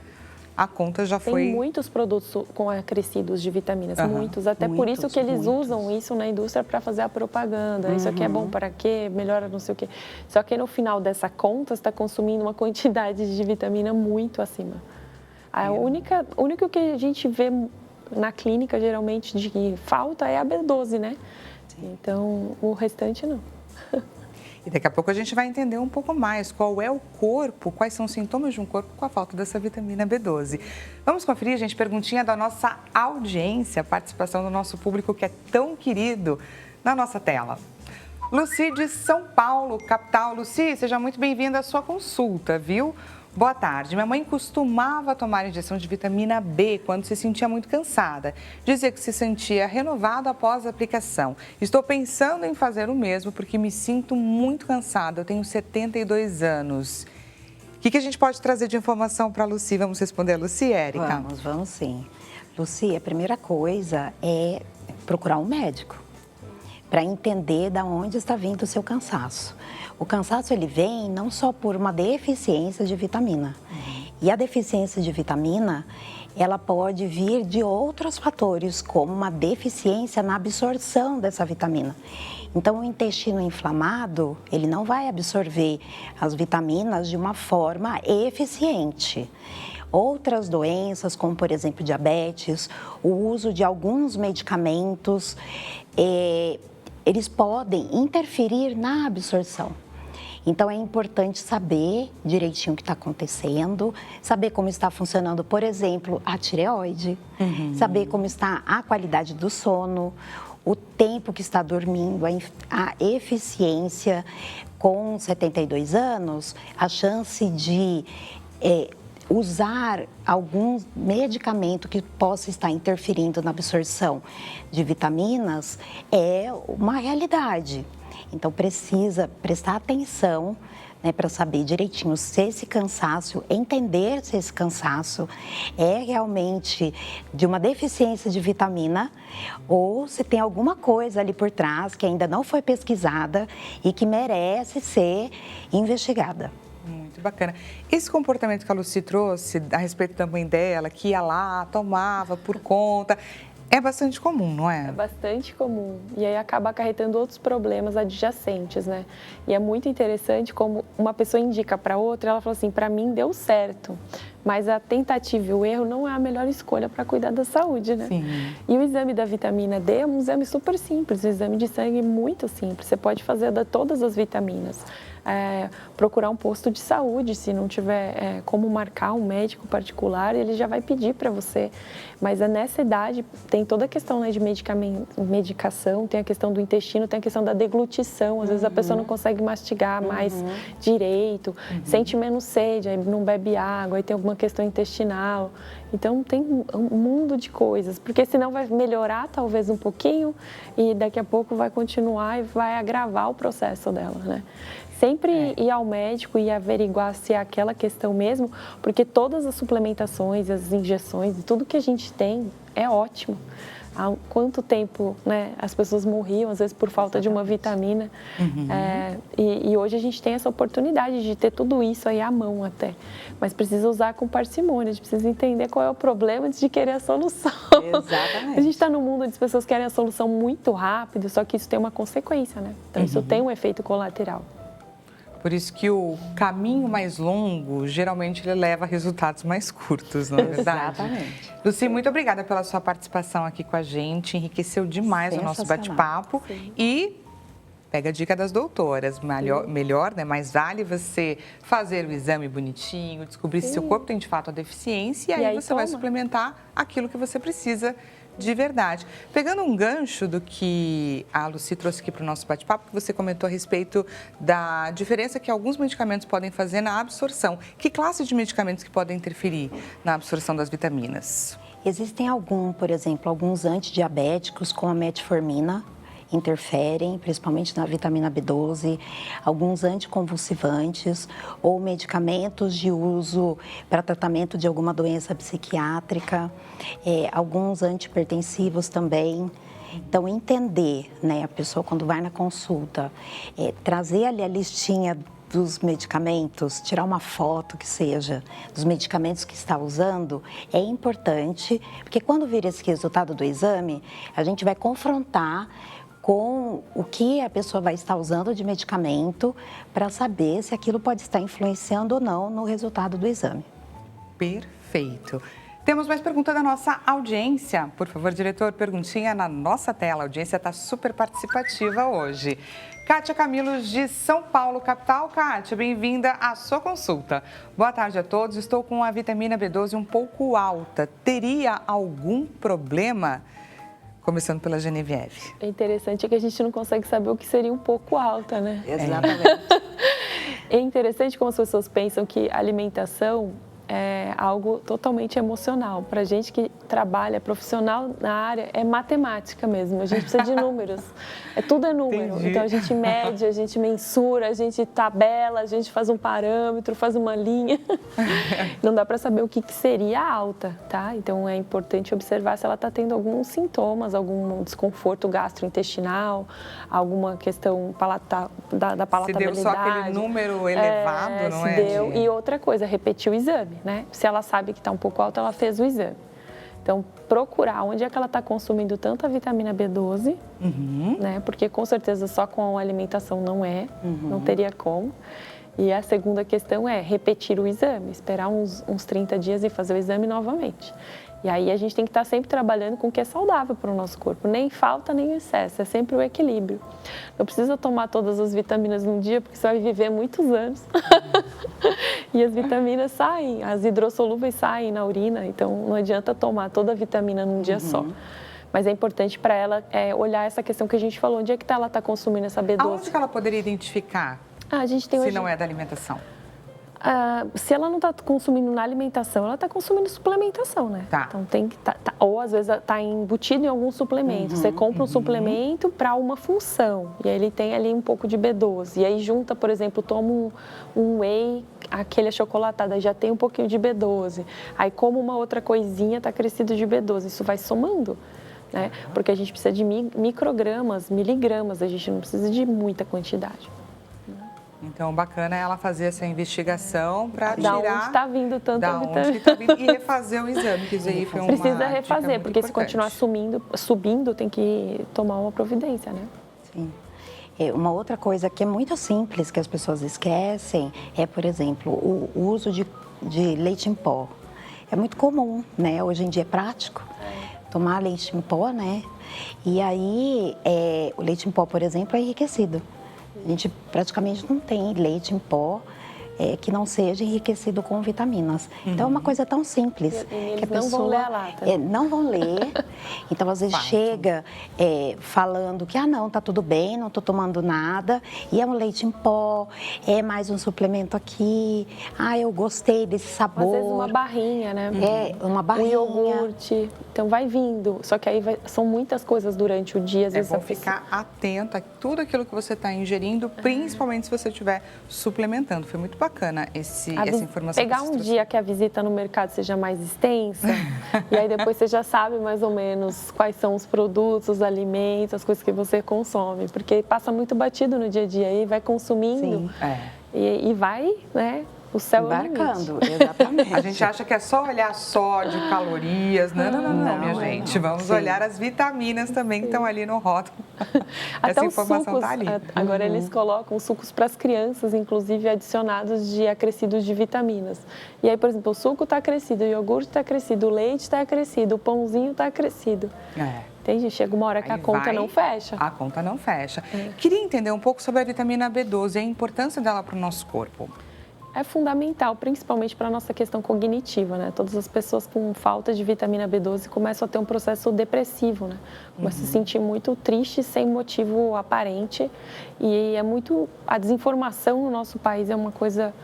a conta já foi... Tem muitos produtos com acrescidos de vitaminas, muitos. Até por isso que eles usam isso na indústria para fazer a propaganda. Isso aqui é bom para quê? Melhora não sei o quê. Só que no final dessa conta, você está consumindo uma quantidade de vitamina muito acima. O único que a gente vê na clínica, geralmente, de falta é a B12, né? Sim. Então, o restante não. E daqui a pouco a gente vai entender um pouco mais qual é o corpo, quais são os sintomas de um corpo com a falta dessa vitamina B12. Vamos conferir, gente, perguntinha da nossa audiência, participação do nosso público que é tão querido na nossa tela. Luci de São Paulo, capital. Luci, seja muito bem-vinda à sua consulta, viu? Boa tarde. Minha mãe costumava tomar injeção de vitamina B quando se sentia muito cansada. Dizia que se sentia renovada após a aplicação. Estou pensando em fazer o mesmo porque me sinto muito cansada. Eu tenho 72 anos. O que a gente pode trazer de informação para a Luci? Vamos responder a Luci, Érica? Vamos sim. Luci, a primeira coisa é procurar um médico para entender de onde está vindo o seu cansaço. O cansaço, ele vem não só por uma deficiência de vitamina. E a deficiência de vitamina, ela pode vir de outros fatores, como uma deficiência na absorção dessa vitamina. Então, o intestino inflamado, ele não vai absorver as vitaminas de uma forma eficiente. Outras doenças, como por exemplo diabetes, o uso de alguns medicamentos, eles podem interferir na absorção. Então, é importante saber direitinho o que está acontecendo, saber como está funcionando, por exemplo, a tireoide, saber como está a qualidade do sono, o tempo que está dormindo, a eficiência. Com 72 anos, a chance de usar algum medicamento que possa estar interferindo na absorção de vitaminas é uma realidade. Então, precisa prestar atenção, né, para saber direitinho se esse cansaço, entender se esse cansaço é realmente de uma deficiência de vitamina ou se tem alguma coisa ali por trás que ainda não foi pesquisada e que merece ser investigada. Muito bacana. Esse comportamento que a Luci trouxe a respeito da mãe dela, que ia lá, tomava por conta, é bastante comum, não é? É bastante comum. E aí acaba acarretando outros problemas adjacentes, né? E é muito interessante como uma pessoa indica para outra, ela fala assim, para mim deu certo, mas a tentativa e o erro não é a melhor escolha para cuidar da saúde, né? Sim. E o exame da vitamina D é um exame super simples, um exame de sangue muito simples. Você pode fazer todas as vitaminas. Procurar um posto de saúde, se não tiver como marcar um médico particular, ele já vai pedir para você. Mas nessa idade tem toda a questão, né, de medicação, tem a questão do intestino, tem a questão da deglutição. Às vezes a pessoa não consegue mastigar mais direito, sente menos sede, aí não bebe água, aí tem alguma questão intestinal. Então tem um mundo de coisas, porque senão vai melhorar talvez um pouquinho e daqui a pouco vai continuar e vai agravar o processo dela, né? Sempre ir ao médico e averiguar se é aquela questão mesmo, porque todas as suplementações, as injeções, tudo que a gente tem é ótimo. Há quanto tempo, né, as pessoas morriam, às vezes, por falta de uma vitamina. E hoje a gente tem essa oportunidade de ter tudo isso aí à mão até. Mas precisa usar com parcimônia, a gente precisa entender qual é o problema antes de querer a solução. Exatamente. A gente está num mundo onde as pessoas querem a solução muito rápido, só que isso tem uma consequência, né? Então, isso tem um efeito colateral. Por isso que o caminho mais longo, geralmente, ele leva a resultados mais curtos, não é verdade? Exatamente. Lucy, muito obrigada pela sua participação aqui com a gente. Enriqueceu demais o nosso bate-papo. E pega a dica das doutoras. Melhor, né? Mais vale você fazer o exame bonitinho, descobrir se seu corpo tem de fato a deficiência e aí você vai suplementar aquilo que você precisa de verdade. Pegando um gancho do que a Lucy trouxe aqui para o nosso bate-papo, que você comentou a respeito da diferença que alguns medicamentos podem fazer na absorção. Que classe de medicamentos que podem interferir na absorção das vitaminas? Existem por exemplo, alguns antidiabéticos com a metformina, interferem, principalmente na vitamina B12, alguns anticonvulsivantes ou medicamentos de uso para tratamento de alguma doença psiquiátrica, alguns antihipertensivos também. Então, entender, né, a pessoa quando vai na consulta, trazer ali a listinha dos medicamentos, tirar uma foto que seja dos medicamentos que está usando, é importante, porque quando vir esse resultado do exame, a gente vai confrontar com o que a pessoa vai estar usando de medicamento para saber se aquilo pode estar influenciando ou não no resultado do exame. Perfeito. Temos mais pergunta da nossa audiência. Por favor, diretor, perguntinha na nossa tela. A audiência está super participativa hoje. Kátia Camilos, de São Paulo, capital. Kátia, bem-vinda à sua consulta. Boa tarde a todos. Estou com a vitamina B12 um pouco alta. Teria algum problema? Começando pela Genevieve. É interessante que a gente não consegue saber o que seria um pouco alta, né? Exatamente. É interessante como as pessoas pensam que a alimentação é algo totalmente emocional. Para a gente que trabalha, profissional na área, é matemática mesmo. A gente precisa de números. Tudo é número. Entendi. Então, a gente mede, a gente mensura, a gente tabela, a gente faz um parâmetro, faz uma linha. Não dá para saber o que seria alta, tá? Então, é importante observar se ela está tendo alguns sintomas, algum desconforto gastrointestinal, alguma questão da palatabilidade. Se deu só aquele número elevado, não é? Deu. E outra coisa, repetir o exame, né? Se ela sabe que está um pouco alta, ela fez o exame. Então, procurar onde é que ela está consumindo tanta vitamina B12, né? Porque com certeza só com a alimentação não teria como. E a segunda questão é repetir o exame, esperar uns 30 dias e fazer o exame novamente. E aí a gente tem que estar sempre trabalhando com o que é saudável para o nosso corpo. Nem falta, nem excesso, é sempre o equilíbrio. Não precisa tomar todas as vitaminas num dia, porque você vai viver muitos anos. E as vitaminas saem, as hidrossolúveis saem na urina, então não adianta tomar toda a vitamina num dia só. Mas é importante para ela olhar essa questão que a gente falou, onde é que ela está consumindo essa B12? Aonde que ela poderia identificar a gente tem se não é da alimentação? Se ela não está consumindo na alimentação, ela está consumindo suplementação, né? Tá. Então tem que ou às vezes está embutido em algum suplemento. Você compra um suplemento para uma função e aí ele tem ali um pouco de B12. E aí junta, por exemplo, toma um whey, aquele achocolatado, aí já tem um pouquinho de B12. Aí como uma outra coisinha está crescido de B12. Isso vai somando, né? Porque a gente precisa de microgramas, miligramas, a gente não precisa de muita quantidade. Então, bacana ela fazer essa investigação para tirar... Da onde está vindo tanta vitamina. onde está vindo e refazer o exame, que isso aí foi uma Precisa refazer, porque importante. se continuar subindo, tem que tomar uma providência, né? Sim. Uma outra coisa que é muito simples, que as pessoas esquecem, é, por exemplo, o uso de leite em pó. É muito comum, né? Hoje em dia é prático tomar leite em pó, né? E aí, o leite em pó, por exemplo, é enriquecido. A gente praticamente não tem leite em pó que não seja enriquecido com vitaminas. Então, é uma coisa tão simples que a pessoa... não vão ler a lata. Não vão ler. Então, às vezes, chega falando que, não, tá tudo bem, não tô tomando nada. E é um leite em pó, é mais um suplemento aqui. Eu gostei desse sabor. Às vezes, uma barrinha, né? Uma barrinha. Um iogurte. Então, vai vindo. Só que aí são muitas coisas durante o dia. Às vezes bom ficar atenta a tudo aquilo que você está ingerindo, principalmente se você estiver suplementando. Foi muito bacana essa informação. Pegar um dia que a visita no mercado seja mais extensa e aí depois você já sabe mais ou menos quais são os produtos, os alimentos, as coisas que você consome, porque passa muito batido no dia a dia e vai consumindo. Sim. E vai, né, O céu é o limite. Embarcando, exatamente. A gente acha que é só olhar sódio, calorias. Não, minha gente. Vamos olhar as vitaminas também que estão ali no rótulo. Até Essa os informação sucos, está ali. agora eles colocam sucos para as crianças, inclusive adicionados de acrescidos de vitaminas. E aí, por exemplo, o suco está acrescido, o iogurte está acrescido, o leite está acrescido, o pãozinho está acrescido. Entende? Chega uma hora que a conta não fecha. A conta não fecha. Queria entender um pouco sobre a vitamina B12 e a importância dela para o nosso corpo. É fundamental, principalmente para a nossa questão cognitiva, né? Todas as pessoas com falta de vitamina B12 começam a ter um processo depressivo, né? Começam a se sentir muito triste, sem motivo aparente. E é muito... A desinformação no nosso país é uma coisa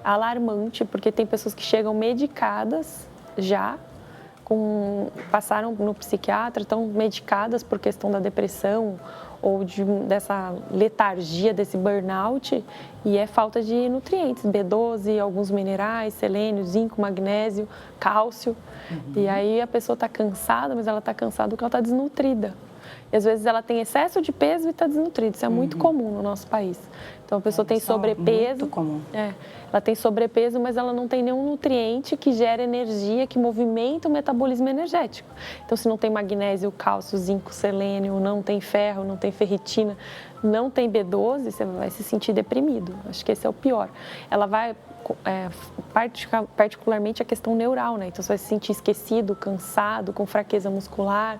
alarmante, porque tem pessoas que chegam medicadas já, passaram no psiquiatra, estão medicadas por questão da depressão ou dessa letargia, desse burnout, e é falta de nutrientes, B12, alguns minerais, selênio, zinco, magnésio, cálcio. E aí a pessoa está cansada, mas ela está cansada porque ela está desnutrida. E às vezes ela tem excesso de peso e está desnutrida. Isso é muito comum no nosso país. Então a pessoa tem sobrepeso. Muito comum. Ela tem sobrepeso, mas ela não tem nenhum nutriente que gera energia, que movimenta o metabolismo energético. Então, se não tem magnésio, cálcio, zinco, selênio, não tem ferro, não tem ferritina, não tem B12, você vai se sentir deprimido. Acho que esse é o pior. Ela vai, particularmente a questão neural, né? Então, você vai se sentir esquecido, cansado, com fraqueza muscular.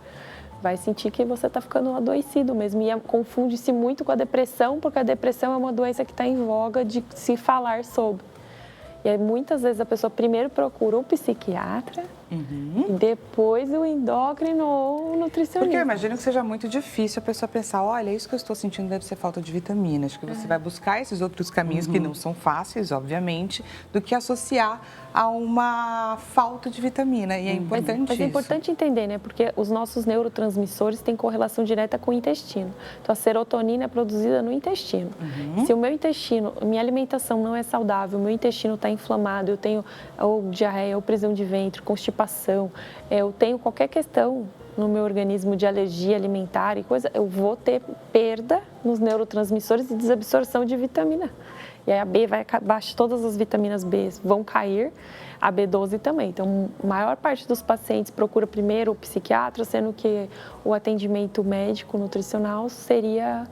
Vai sentir que você está ficando adoecido mesmo. E confunde-se muito com a depressão, porque a depressão é uma doença que está em voga de se falar sobre. E aí, muitas vezes, a pessoa primeiro procura o psiquiatra e depois o endócrino ou o nutricionista. Porque eu imagino que seja muito difícil a pessoa pensar, olha, isso que eu estou sentindo deve ser falta de vitamina. Acho que você vai buscar esses outros caminhos que não são fáceis, obviamente, do que associar a uma falta de vitamina. E é importante Mas é importante entender, né? Porque os nossos neurotransmissores têm correlação direta com o intestino. Então, a serotonina é produzida no intestino. Se o meu intestino, minha alimentação não é saudável, o meu intestino está inflamado, eu tenho ou diarreia, ou prisão de ventre, constipação, eu tenho qualquer questão no meu organismo de alergia alimentar e coisa, eu vou ter perda nos neurotransmissores e desabsorção de vitamina. E aí a B vai abaixo, todas as vitaminas B vão cair, a B12 também. Então, a maior parte dos pacientes procura primeiro o psiquiatra, sendo que o atendimento médico, nutricional, seria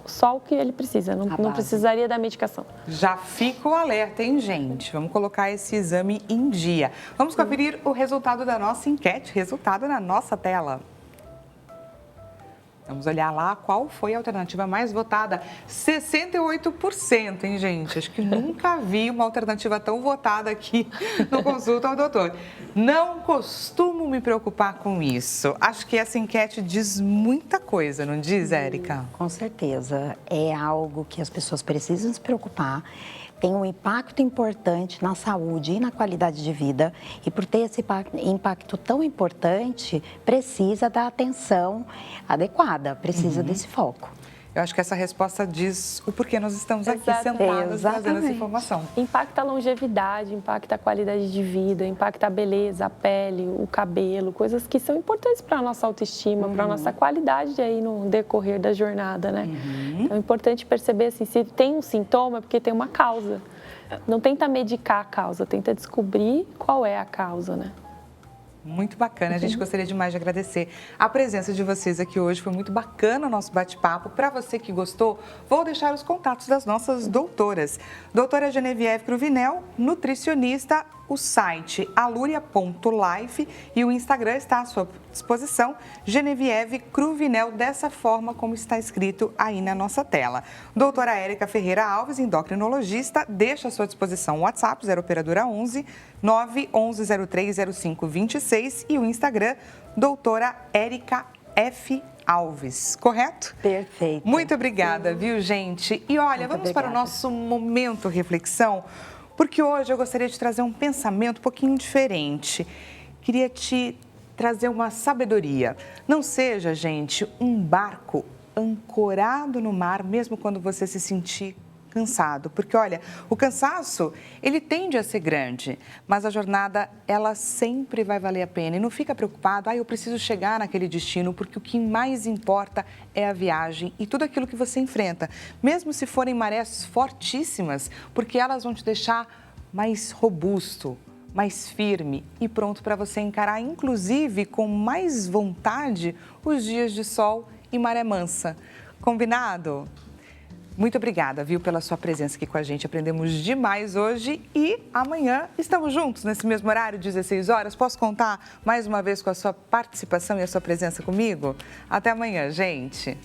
só o que ele precisa, não precisaria da medicação. Já fica o alerta, hein, gente? Vamos colocar esse exame em dia. Vamos conferir o resultado da nossa enquete, resultado na nossa tela. Vamos olhar lá qual foi a alternativa mais votada. 68%, hein, gente? Acho que nunca vi uma alternativa tão votada aqui no Consulta ao Doutor. Não costumo me preocupar com isso. Acho que essa enquete diz muita coisa, não diz, Érica? Com certeza. É algo que as pessoas precisam se preocupar. Tem um impacto importante na saúde e na qualidade de vida. E por ter esse impacto tão importante, precisa da atenção adequada, precisa desse foco. Eu acho que essa resposta diz o porquê nós estamos aqui Exatamente. sentadas trazendo essa informação. Impacta a longevidade, impacta a qualidade de vida, impacta a beleza, a pele, o cabelo, coisas que são importantes para a nossa autoestima, para a nossa qualidade aí no decorrer da jornada, né? Então é importante perceber assim, se tem um sintoma é porque tem uma causa. Não tenta medicar a causa, tenta descobrir qual é a causa, né? Muito bacana, a gente gostaria demais de agradecer a presença de vocês aqui hoje, foi muito bacana o nosso bate-papo. Para você que gostou, vou deixar os contatos das nossas doutoras. Doutora Genevieve Cruvinel, nutricionista, o site aluria.life e o Instagram está à sua disposição, Genevieve Cruvinel, dessa forma como está escrito aí na nossa tela. Doutora Érica Ferreira Alves, endocrinologista, deixa à sua disposição o WhatsApp, 0 operadora 11 911030526 e o Instagram, doutora Érica F. Alves, correto? Perfeito. Muito obrigada, viu, gente? E olha, vamos para o nosso momento reflexão, porque hoje eu gostaria de trazer um pensamento um pouquinho diferente. Queria te trazer uma sabedoria. Não seja, gente, um barco ancorado no mar, mesmo quando você se sentir cansado, porque olha, o cansaço, ele tende a ser grande, mas a jornada, ela sempre vai valer a pena. E não fica preocupado, eu preciso chegar naquele destino, porque o que mais importa é a viagem e tudo aquilo que você enfrenta, mesmo se forem marés fortíssimas, porque elas vão te deixar mais robusto, mais firme e pronto para você encarar, inclusive com mais vontade, os dias de sol e maré mansa. Combinado? Muito obrigada, viu, pela sua presença aqui com a gente. Aprendemos demais hoje e amanhã estamos juntos nesse mesmo horário, 16 horas. Posso contar mais uma vez com a sua participação e a sua presença comigo? Até amanhã, gente.